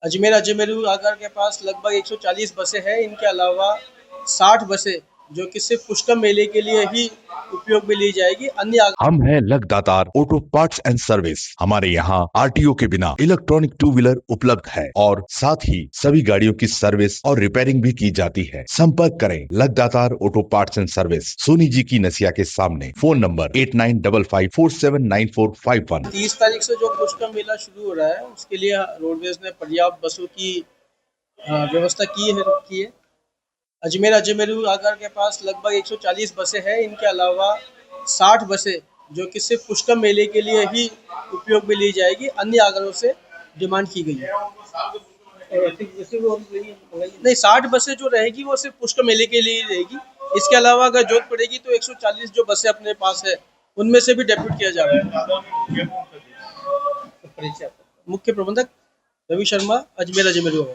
अजमेर अजमेरू आगरा के पास लगभग 140 बसें हैं। इनके अलावा 60 बसें जो कि सिर्फ पुष्कर मेले के लिए ही उपयोग में ली जाएगी। अन्य हम हैं लगदातार ऑटो पार्ट्स एंड सर्विस। हमारे यहाँ आरटीओ के बिना इलेक्ट्रॉनिक टू व्हीलर उपलब्ध है और साथ ही सभी गाड़ियों की सर्विस और रिपेयरिंग भी की जाती है। संपर्क करें लगदातार auto parts and service, Soni ji की नसिया के सामने। Phone number 8955479451। 30 तारीख से जो पुष्कर मेला शुरू हो रहा है उसके लिए रोडवेज ने पर्याप्त बसों की व्यवस्था की है। अजमेर अजमेरू आगरा के पास लगभग 140 बसें हैं। इनके अलावा 60 बसें जो कि सिर्फ पुष्कर मेले के लिए ही उपयोग में ली जाएगी। अन्य आगरों से डिमांड की गई है। नहीं, 60 बसें जो रहेगी वो सिर्फ पुष्कर मेले के लिए ही रहेगी। इसके अलावा अगर जरूरत पड़ेगी तो 140 जो बसें अपने पास है उनमें से भी डेप्यूट किया जा रहा है। मुख्य प्रबंधक रवि शर्मा, अजमेर अजमेरू।